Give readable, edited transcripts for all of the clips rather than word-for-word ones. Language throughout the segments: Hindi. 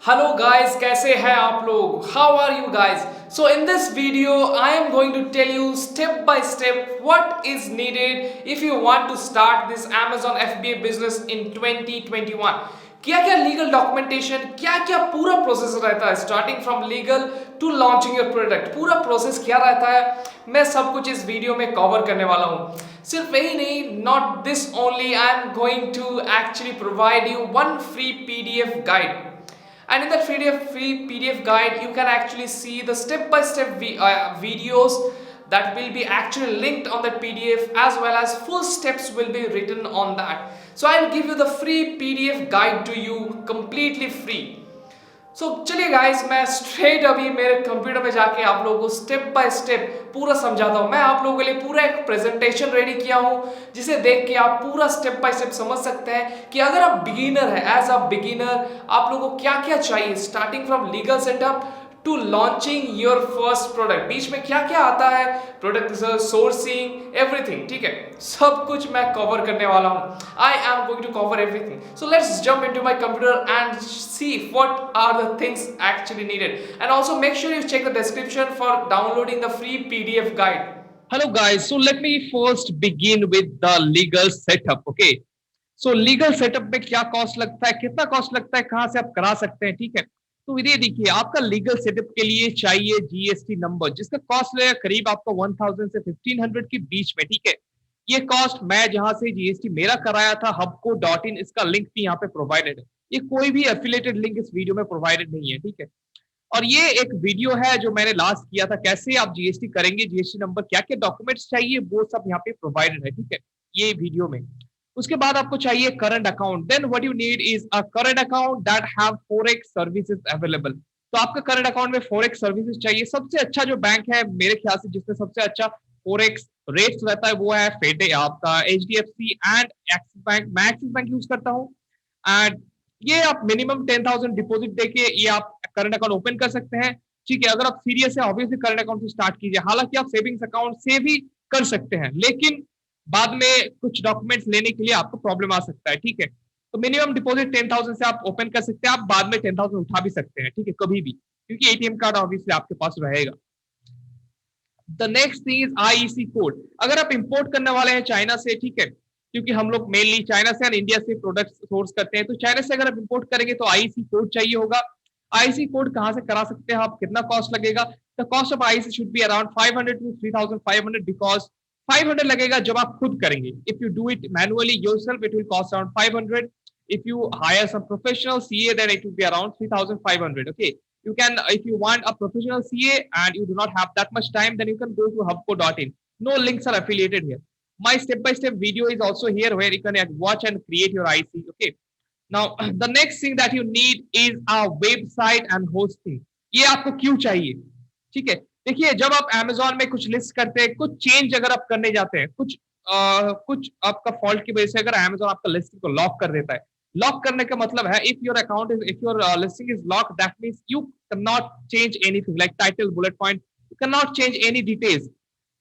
Hello guys, कैसे हैं आप लोग? How are you guys? So in this video, I am going to tell you step by step what is needed if you want to start this Amazon FBA business in 2021. क्या क्या लीगल डॉक्यूमेंटेशन, क्या क्या पूरा प्रोसेस रहता है starting from legal to launching your product, पूरा प्रोसेस क्या रहता है मैं सब कुछ इस वीडियो में कवर करने वाला हूँ. सिर्फ यही नहीं, not this only, I am going to actually provide you one free PDF guide. And in that free PDF guide, you can actually see the step-by-step videos that will be actually linked on that PDF, as well as full steps will be written on that. So I'll give you the free PDF guide to you completely free. सो चलिए गाइस, मैं स्ट्रेट अभी मेरे कंप्यूटर में जाके आप लोगों को स्टेप बाय स्टेप पूरा समझाता हूँ. मैं आप लोगों के लिए पूरा एक प्रेजेंटेशन रेडी किया हूँ जिसे देख के आप पूरा स्टेप बाय स्टेप समझ सकते हैं कि अगर आप बिगिनर है, एज अ बिगिनर आप लोगों को क्या क्या चाहिए starting from legal setup to launching your first product. बीच में क्या क्या आता है, प्रोडक्ट रिसर्च, सोर्सिंग, एवरीथिंग. ठीक है, सब कुछ मैं कवर करने वाला हूँ. I am going to cover everything. So let's jump into my computer and see what are the things actually needed. And also make sure you check the description for downloading the free PDF guide. Hello guys, so let me first begin with the legal setup. Okay, so legal setup में क्या कॉस्ट लगता है, कितना कॉस्ट लगता है, कहाँ से आप करा सकते हैं. ठीक है, तो ये देखिए, आपका लीगल सेटअप के लिए चाहिए GST नंबर, जिसका कॉस्ट लगेगा करीब आपका 1000 से 1500 के बीच में. ठीक है, ये कॉस्ट मैं जहां से GST मेरा कराया था hubco.in, इसका लिंक भी यहाँ पे प्रोवाइडेड है. ये कोई भी एफिलेटेड लिंक इस वीडियो में प्रोवाइडेड नहीं है. ठीक है, और ये एक वीडियो है जो मैंने लास्ट किया था, कैसे आप GST करेंगे, GST नंबर, क्या क्या डॉक्यूमेंट्स चाहिए, वो सब यहाँ पे प्रोवाइडेड है. ठीक है, ये वीडियो में. उसके बाद आपको चाहिए current account. Then what you need is a current account that have forex services available. तो आपका करंट अकाउंट में फॉरेक्स सर्विसेज चाहिए. सबसे अच्छा जो बैंक है मेरे ख्याल से जिसमें सबसे अच्छा फॉरेक्स रेट्स रहता है वो है फेडे, आपका HDFC एंड एक्सिस बैंक. मैं एक्सिस बैंक यूज करता हूँ. एंड ये आप मिनिमम 10,000 डिपॉजिट देके ये आप करंट अकाउंट ओपन कर सकते हैं. ठीक है, अगर आप सीरियस है ऑब्वियसली करंट अकाउंट से स्टार्ट कीजिए. हालांकि आप सेविंग्स अकाउंट से भी कर सकते हैं, लेकिन बाद में कुछ डॉक्यूमेंट्स लेने के लिए आपको प्रॉब्लम आ सकता है. ठीक है, तो मिनिमम डिपॉजिट 10,000 से आप ओपन कर सकते हैं. आप बाद में 10,000 उठा भी सकते हैं. ठीक है, कभी भी, क्योंकि ATM कार्ड ऑब्वियसली आपके पास रहेगा. The next thing is IEC code. अगर आप इंपोर्ट करने वाले हैं चाइना से, ठीक है, क्योंकि हम लोग मेनली चाइना से और इंडिया से प्रोडक्ट सोर्स करते हैं, तो चाइना से अगर आप इंपोर्ट करेंगे तो IEC कोड चाहिए होगा. IEC कोड कहां से करा सकते हैं आप, कितना कॉस्ट लगेगा? The cost of IEC should be around 500 to 3,500, because 500 लगेगा जब आप खुद करेंगे. If you do it manually yourself it will cost around 500. If you hire some professional CA then it will be around 3,500. Okay, you can, if you want a professional CA and you do not have that much time, then you can go to hubco.in. No links are affiliated here. My step-by-step video is also here where you can watch and create your IC. Okay, now the next thing that you need is a website and hosting. ये आपको क्यों चाहिए? ठीक है, देखिए, जब आप Amazon में कुछ लिस्ट करते हैं, कुछ चेंज अगर आप करने जाते हैं, कुछ आपका फॉल्ट की वजह से अगर Amazon आपका लिस्टिंग को लॉक कर देता है. लॉक करने का मतलब है, if your account is, if your listing is lock, that means you can not change anything like title, bullet point, you can not change any details.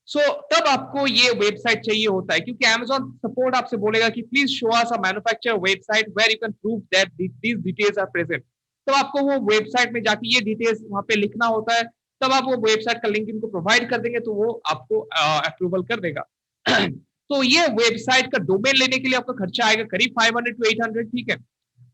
So तब आपको ये वेबसाइट चाहिए होता है, क्योंकि Amazon सपोर्ट आपसे बोलेगा कि please show us a manufacturer website where you can prove that these details are present. तब आपको वो वेबसाइट में जाके ये डिटेल्स वहां पे लिखना होता है. तब आप वो वेबसाइट का लिंक इनको प्रोवाइड कर देंगे तो वो आपको अप्रूवल कर देगा. तो ये वेबसाइट का डोमेन लेने के लिए आपका खर्चा आएगा करीब 500 to 800. ठीक है,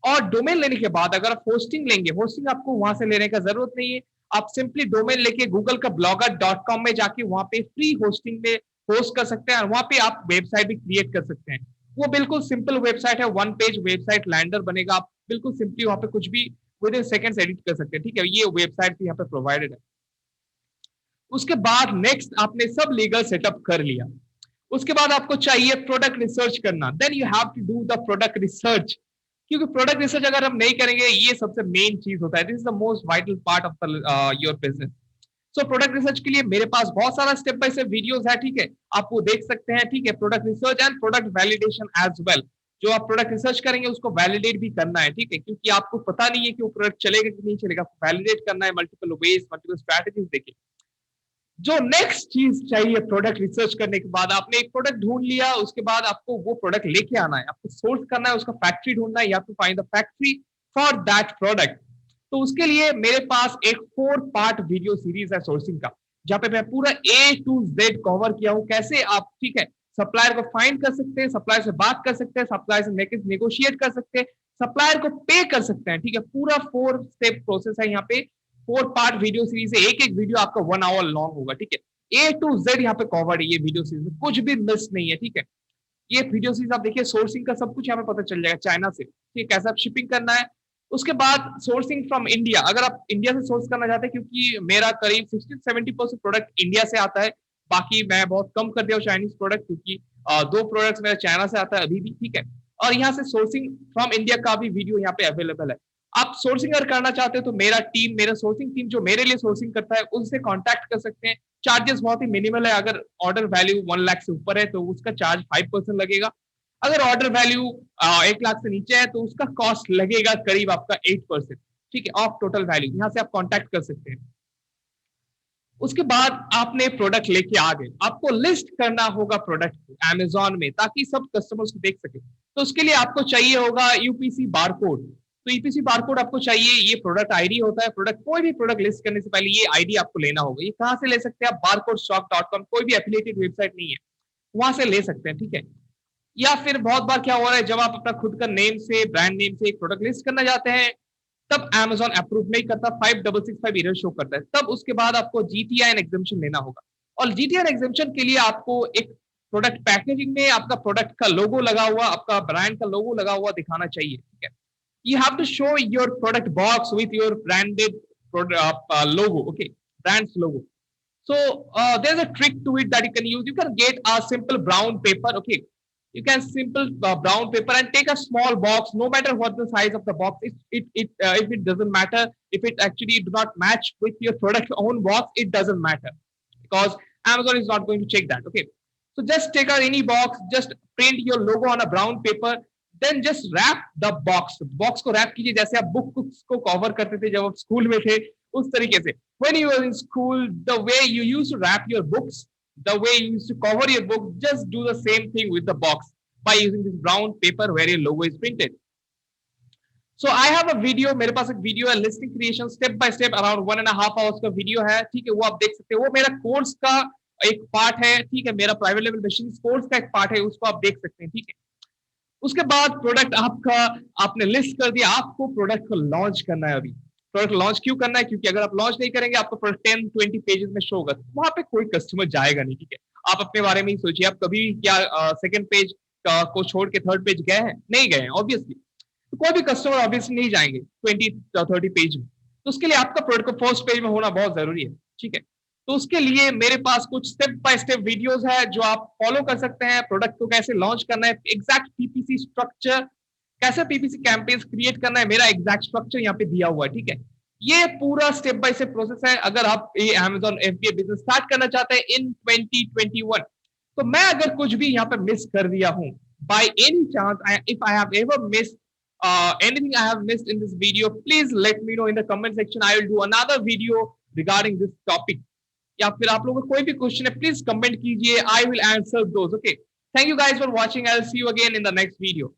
और डोमेन लेने के बाद अगर आप होस्टिंग लेंगे, होस्टिंग आपको वहां से लेने का जरूरत नहीं है. आप सिंपली डोमेन लेके गूगल का blogger.com में जाके वहां पे फ्री होस्टिंग में होस्ट कर सकते हैं, और वहां पे आप वेबसाइट भी क्रिएट कर सकते हैं. वो बिल्कुल सिंपल वेबसाइट है, वन पेज वेबसाइट लैंडर बनेगा. आप बिल्कुल सिंपली वहां पे कुछ भी विद इन सेकंड्स एडिट कर सकते हैं. ठीक है, ये वेबसाइट भी यहाँ पे प्रोवाइडेड है. उसके बाद नेक्स्ट आपने सब लीगल सेटअप कर लिया. उसके बाद आपको चाहिए प्रोडक्ट रिसर्च करना. Then you have to do the product research, क्योंकि प्रोडक्ट रिसर्च अगर हम नहीं करेंगे, ये सबसे मेन चीज होता है. This is the most vital part of your business. So product research के लिए मेरे पास बहुत सारा स्टेप बाय स्टेप वीडियोस है. ठीक है, आप वो देख सकते हैं. ठीक है, product research and product validation as well. जो आप प्रोडक्ट रिसर्च करेंगे उसको वैलिडेट भी करना है. ठीक है, क्योंकि आपको पता नहीं है कि वो प्रोडक्ट चलेगा कि नहीं चलेगा, वैलिडेट करना है. मल्टीपल वेज, मल्टीपल स्ट्रैटेजीज देखिए. जो नेक्स्ट चीज चाहिए प्रोडक्ट रिसर्च करने के बाद, आपने एक प्रोडक्ट ढूंढ लिया, उसके बाद आपको वो प्रोडक्ट लेके आना है, आपको सोर्स करना है, उसका फैक्ट्री ढूंढना है, या to find the factory for that product. तो उसके लिए मेरे पास एक 4 पार्ट वीडियो सीरीज है सोर्सिंग का, जहां पे मैं पूरा A to Z कवर किया हूं, कैसे आप ठीक है सप्लायर को फाइंड कर सकते हैं, सप्लायर से बात कर सकते हैं, सप्लायर से नेगोशिएट कर सकते हैं, सप्लायर को पे कर सकते हैं, ठीक है। पूरा 4 स्टेप प्रोसेस है यहाँ पे। 4 पार्ट वीडियो सीरीज है, एक एक वीडियो आपका 1 आवर लॉन्ग होगा, ठीक है। A to Z यहाँ पे कवर्ड है ये वीडियो सीरीज में, कुछ भी मिस नहीं है, ठीक है। ये वीडियो सीरीज आप देखिए, सोर्सिंग का सब कुछ यहाँ पे पता चल जाएगा चाइना से, ठीक है, कैसे आप शिपिंग करना है। उसके बाद सोर्सिंग फ्रॉम इंडिया, अगर आप इंडिया से सोर्स करना चाहते हैं, क्योंकि मेरा करीब 60-70% प्रोडक्ट इंडिया से आता है, बाकी मैं बहुत कम कर दिया हूँ चाइनीज प्रोडक्ट, क्योंकि 2 प्रोडक्ट्स मेरा चाइना से आता है अभी भी, ठीक है। और यहाँ से सोर्सिंग फ्रॉम इंडिया का भी वीडियो यहाँ पे अवेलेबल है। आप सोर्सिंग अगर करना चाहते हो तो मेरा सोर्सिंग टीम जो मेरे लिए सोर्सिंग करता है, उनसे कॉन्टैक्ट कर सकते हैं। चार्जेस बहुत ही मिनिमल है, अगर ऑर्डर वैल्यू 1 लाख से ऊपर है तो उसका चार्ज 5% लगेगा, अगर ऑर्डर वैल्यू 1 लाख से नीचे है तो उसका कॉस्ट लगेगा करीब आपका 8%, ठीक है, ऑफ टोटल वैल्यू। यहाँ से आप कॉन्टैक्ट कर सकते हैं। उसके बाद आपने प्रोडक्ट लेके आ गए, आपको लिस्ट करना होगा प्रोडक्ट को अमेजोन में, ताकि सब कस्टमर्स को देख सके। तो उसके लिए आपको चाहिए होगा यूपीसी बारकोड। तो यूपीसी बारकोड आपको चाहिए, ये प्रोडक्ट आईडी होता है। प्रोडक्ट कोई भी प्रोडक्ट लिस्ट करने से पहले ये आईडी आपको लेना होगा। ये कहाँ से ले सकते हैं आप? barcodeshop.com, कोई भी एफिलिएटेड वेबसाइट नहीं है, वहां से ले सकते हैं, ठीक है। या फिर बहुत बार क्या हो रहा है, जब आप अपना खुद का नेम से, ब्रांड नेम से एक प्रोडक्ट लिस्ट करना चाहते हैं, तब Amazon अप्रूव नहीं करता, 5665 एरर शो करता है। तब उसके बाद आपको जीटीआई एग्जामिशन लेना होगा, और जीटीआई एग्जामिशन के लिए आपको एक प्रोडक्ट पैकेजिंग में आपका प्रोडक्ट का लोगो लगा हुआ, आपका ब्रांड का लोगो लगा हुआ दिखाना चाहिए, ठीक है। You have to show your product box with your branded logo, okay, brand's logo. So there's a trick to it that you can use. You can get a simple brown paper, okay. You can simple brown paper and take a small box, no matter what the size of the box. If it doesn't matter, if it actually do not match with your product own box, it doesn't matter, because Amazon is not going to check that, okay. So just take out any box, just print your logo on a brown paper, then just wrap the box. Box को wrap कीजिए, जैसे आप बुक को कवर करते थे जब आप स्कूल में थे, उस तरीके से। When you were in school, the way you used to wrap your books, the way you used to cover your book, just do the same thing with the box by using this brown paper where your logo is printed. So I have a video, मेरे पास एक वीडियो है, listing creation step by step, around 1.5 hours का वीडियो है, ठीक है। वो आप देख सकते हो, वो मेरा कोर्स का एक पार्ट है, ठीक है, मेरा प्राइवेट लेवल मशीन कोर्स का एक पार्ट है, उसको आप देख सकते हैं, ठीक है। उसके बाद प्रोडक्ट आपका आपने लिस्ट कर दिया, आपको प्रोडक्ट को लॉन्च करना है। अभी प्रोडक्ट लॉन्च क्यों करना है? क्योंकि अगर आप लॉन्च नहीं करेंगे, आपको प्रोडक्ट 10-20 पेजेस में शो होगा, वहां पे कोई कस्टमर जाएगा नहीं, ठीक है। आप अपने बारे में ही सोचिए, आप कभी क्या सेकंड पेज को छोड़ के थर्ड पेज गए हैं? नहीं गए हैं, ऑब्वियसली। तो कोई भी कस्टमर ऑब्वियसली नहीं जाएंगे 20-30 पेज में। तो उसके लिए आपका प्रोडक्ट को फर्स्ट पेज में होना बहुत जरूरी है, ठीक है। तो उसके लिए मेरे पास कुछ स्टेप बाय स्टेप वीडियोस है जो आप फॉलो कर सकते हैं। प्रोडक्ट को कैसे लॉन्च करना है, एग्जैक्ट पीपीसी स्ट्रक्चर, कैसे पीपीसी कैंपेन्स क्रिएट करना है, मेरा एग्जैक्ट स्ट्रक्चर यहाँ पे दिया हुआ है, ठीक है। ये पूरा स्टेप बाय स्टेप प्रोसेस है अगर आप ये Amazon FBA बिजनेस स्टार्ट करना चाहते हैं इन 2021। तो मैं अगर कुछ भी यहाँ पे मिस कर दिया हूँ, by any chance, if I have ever miss anything I have missed in this video, please let me know in the comment section. I will do another video regarding this topic. या फिर आप लोगों को कोई भी क्वेश्चन है, प्लीज कमेंट कीजिए, I will answer those, okay. Thank you guys for watching, I will see you again in the next video.